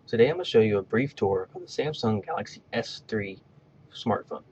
Today I'm going to show you a brief tour of the Samsung Galaxy S3 smartphone.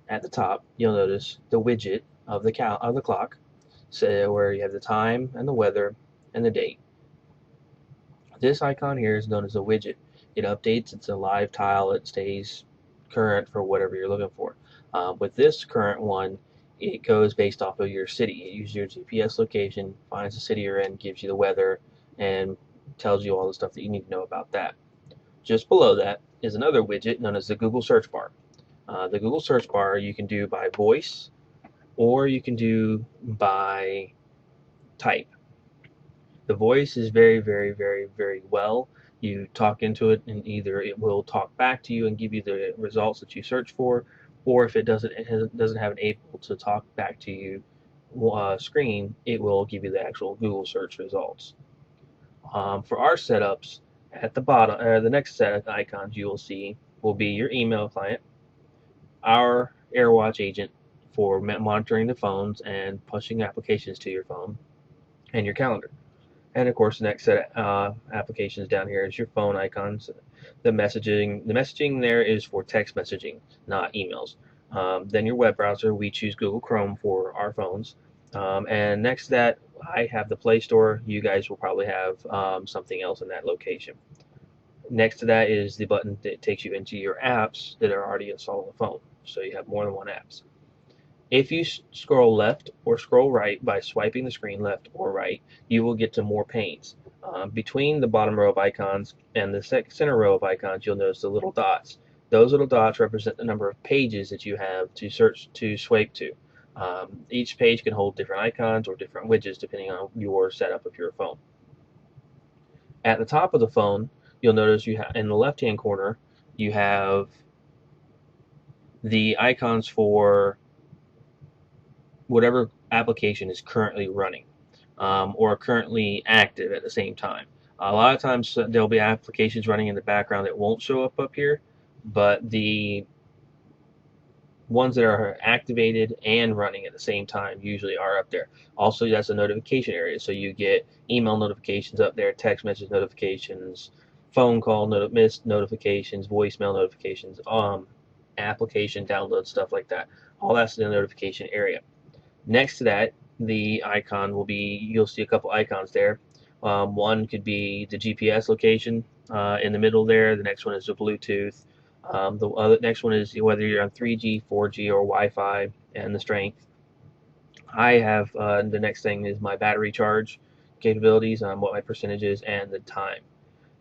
At the top, you'll notice the widget of the clock, so where you have the time and the weather and the date. This icon here is known as a widget. It updates, it's a live tile, it stays current for whatever you're looking for. With this current one, it goes based off of your city. It uses your GPS location, finds the city you're in, gives you the weather, and tells you all the stuff that you need to know about that. Just below that is another widget known as the Google search bar. The Google search bar you can do by voice or you can do by type. The voice is very well. You talk into it and either it will talk back to you and give you the results that you search for, or if it doesn't have an able to talk back to you screen, it will give you the actual Google search results. For our setups, at the bottom, the next set of icons you will see will be your email client, our AirWatch agent for monitoring the phones and pushing applications to your phone, and your calendar. And of course, the next set of applications down here is your phone icons. The messaging there is for text messaging, not emails. Then your web browser, we choose Google Chrome for our phones. And next to that, I have the Play Store. You guys will probably have something else in that location. Next to that is the button that takes you into your apps that are already installed on the phone. So you have more than one apps. If you scroll left or scroll right by swiping the screen left or right, you will get to more panes. Between the bottom row of icons and the center row of icons, you'll notice the little dots. Those little dots represent the number of pages that you have to swipe to. Each page can hold different icons or different widgets depending on your setup of your phone. At the top of the phone, you'll notice you have in the left-hand corner, you have the icons for whatever application is currently running or currently active at the same time. A lot of times there'll be applications running in the background that won't show up here, but the ones that are activated and running at the same time usually are up there. Also, that's a notification area, so you get email notifications up there, text message notifications, phone call missed notifications, voicemail notifications, application download, stuff like that. All that's in the notification area. Next to that, the icon will be, you'll see a couple icons there. One could be the GPS location in the middle there. The next one is the Bluetooth. The next one is whether you're on 3G, 4G, or Wi-Fi and the strength. I have the next thing is my battery charge capabilities, what my percentage is, and the time.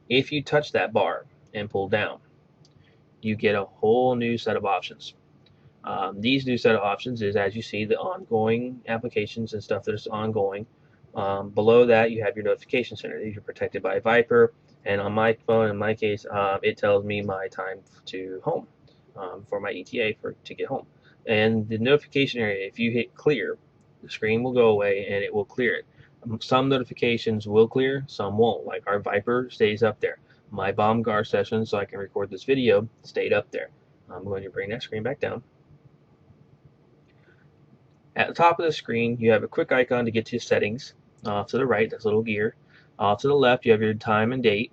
If you touch that bar and pull down, you get a whole new set of options. These new set of options is, as you see, the ongoing applications and stuff that is ongoing. Below that, you have your notification center. These are protected by Viper, and on my phone, in my case, it tells me my time to home for my ETA to get home. And the notification area, if you hit clear, the screen will go away and it will clear it. Some notifications will clear, some won't. Like our Viper stays up there. My BombGuard session, so I can record this video, stayed up there. I'm going to bring that screen back down. At the top of the screen, you have a quick icon to get to settings. Off to the right, that's a little gear. Off to the left, you have your time and date.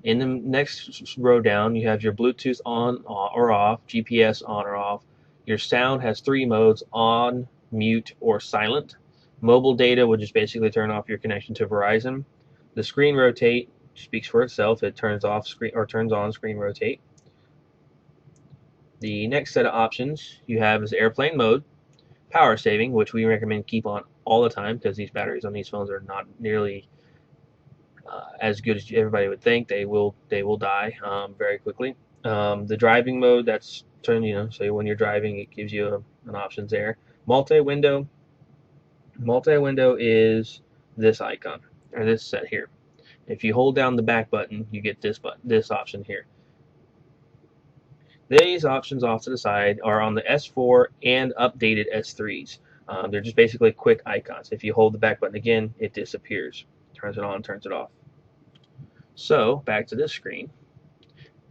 In the next row down, you have your Bluetooth on or off, GPS on or off. Your sound has 3 modes: on, mute, or silent. Mobile data will just basically turn off your connection to Verizon. The screen rotate speaks for itself. It turns off screen or turns on screen rotate. The next set of options you have is airplane mode, power saving, which we recommend keep on all the time because these batteries on these phones are not nearly as good as everybody would think. They will die very quickly. The driving mode, that's so when you're driving, it gives you an options there. Multi-window is this icon or this set here. If you hold down the back button, you get this option here. These options off to the side are on the S4 and updated S3s. They're just basically quick icons. If you hold the back button again, it disappears. Turns it on, turns it off. So back to this screen.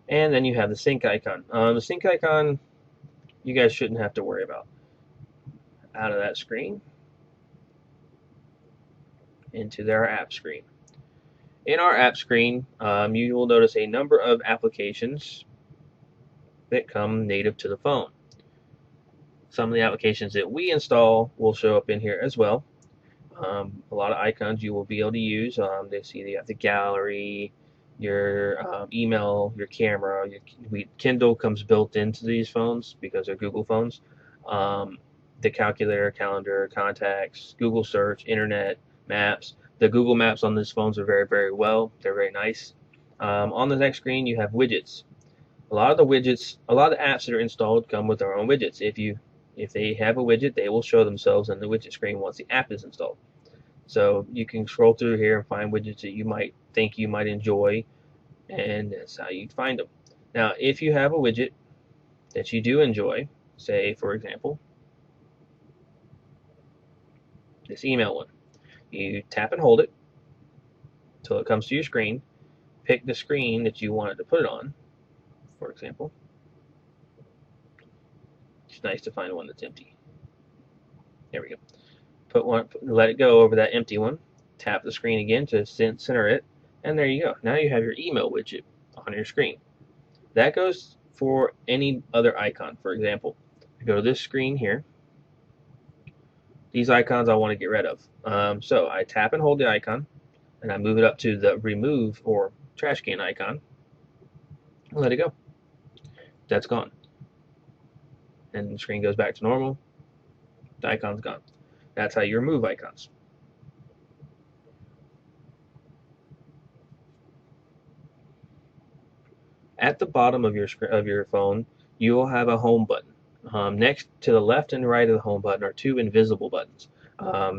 And then you have the sync icon. The sync icon, you guys shouldn't have to worry about. Out of that screen, into their app screen. In our app screen, you will notice a number of applications that come native to the phone. Some of the applications that we install will show up in here as well. A lot of icons you will be able to use. They see you have the gallery, your email, your camera. Kindle comes built into these phones because they're Google phones. The calculator, calendar, contacts, Google search, internet, maps. The Google Maps on these phones are very, very well. They're very nice. On the next screen, you have widgets. A lot of the widgets, a lot of the apps that are installed come with their own widgets. If they have a widget, they will show themselves on the widget screen once the app is installed. So you can scroll through here and find widgets that you might think you might enjoy, and that's how you find them. Now, if you have a widget that you do enjoy, say for example, this email one, you tap and hold it until it comes to your screen, pick the screen that you wanted to put it on, for example. It's nice to find one that's empty. There we go. Put one, let it go over that empty one, tap the screen again to center it, and there you go. Now you have your email widget on your screen. That goes for any other icon. For example, I go to this screen here. These icons I want to get rid of. So I tap and hold the icon, and I move it up to the remove or trash can icon, and let it go. That's gone. And the screen goes back to normal. The icon's gone. That's how you remove icons. At the bottom of your phone, you will have a home button. Next to the left and right of the home button are two invisible buttons.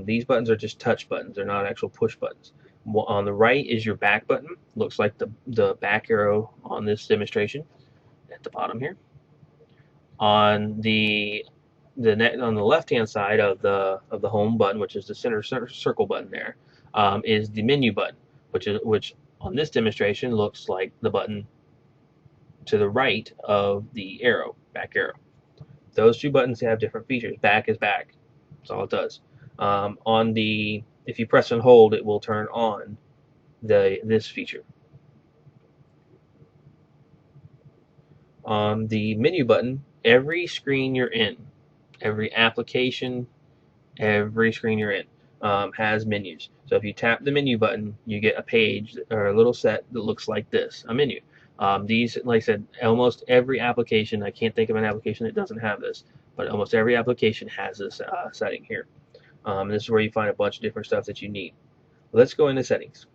These buttons are just touch buttons. They're not actual push buttons. On the right is your back button. Looks like the back arrow on this demonstration at the bottom here. On the on the left hand side of the home button, which is the center circle button there, is the menu button, which on this demonstration looks like the button to the right of the arrow, back arrow. Those two buttons have different features. Back is back. That's all it does. If you press and hold, it will turn on this feature. On the menu button, every screen you're in, every application, every screen you're in has menus. So if you tap the menu button, you get a page or a little set that looks like this, a menu. These, like I said, almost every application, I can't think of an application that doesn't have this, but almost every application has this setting here. This is where you find a bunch of different stuff that you need. Let's go into settings.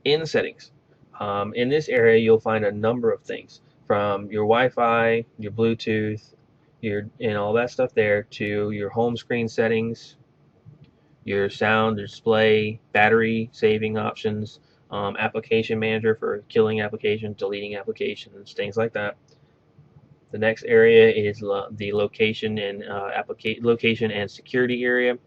In settings, in this area, you'll find a number of things from your Wi-Fi, your Bluetooth, and all that stuff there to your home screen settings, your sound display, battery saving options, application manager for killing applications, deleting applications, things like that. The next area is the location and location and security area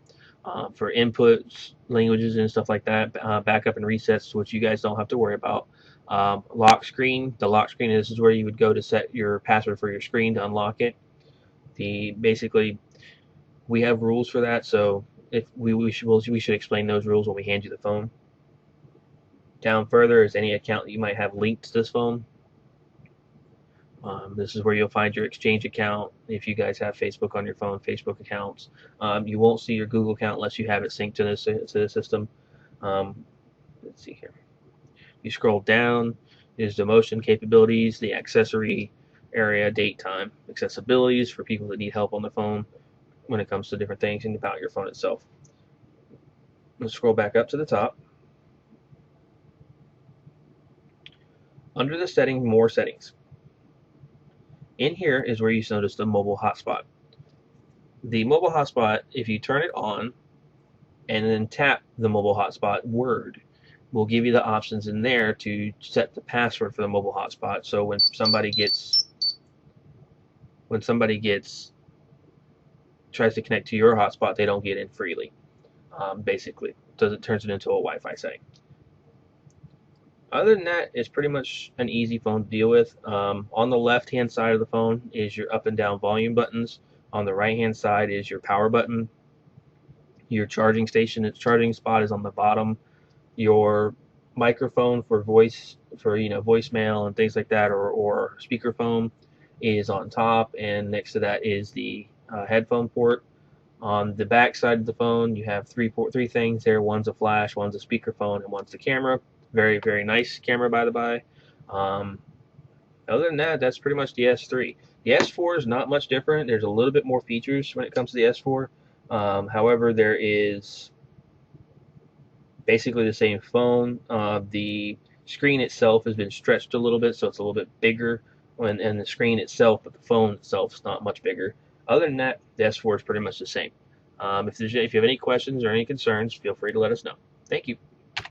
for inputs, languages, and stuff like that. Backup and resets, which you guys don't have to worry about. Lock screen. The lock screen. This is where you would go to set your password for your screen to unlock it. Basically, we have rules for that, so if we should explain those rules when we hand you the phone. Down further is any account that you might have linked to this phone. This is where you'll find your Exchange account. If you guys have Facebook on your phone, Facebook accounts. You won't see your Google account unless you have it synced to the system. Let's see here. You scroll down, is the motion capabilities, the accessory area, date, time, accessibilities for people that need help on the phone when it comes to different things and about your phone itself. Let's scroll back up to the top. Under the setting, more settings. In here is where you notice the mobile hotspot. The mobile hotspot, if you turn it on and then tap the mobile hotspot word, will give you the options in there to set the password for the mobile hotspot. So when somebody tries to connect to your hotspot, they don't get in freely. Basically, so it turns it into a Wi-Fi setting. Other than that, it's pretty much an easy phone to deal with. On the left-hand side of the phone is your up and down volume buttons. On the right-hand side is your power button. Your charging station, its charging spot is on the bottom. Your microphone for voice, for voicemail and things like that, or speakerphone, is on top, and next to that is the headphone port. On the back side of the phone, you have three things there. One's a flash, one's a speakerphone, and one's the camera. Very, very nice camera, by the by. Um, Other than that, that's pretty much the S3. The S4 is not much different. There's a little bit more features when it comes to the S4. However, there is basically the same phone. The screen itself has been stretched a little bit, so it's a little bit bigger, and the screen itself, but the phone itself is not much bigger. Other than that, the S4 is pretty much the same. If you have any questions or any concerns, feel free to let us know. Thank you.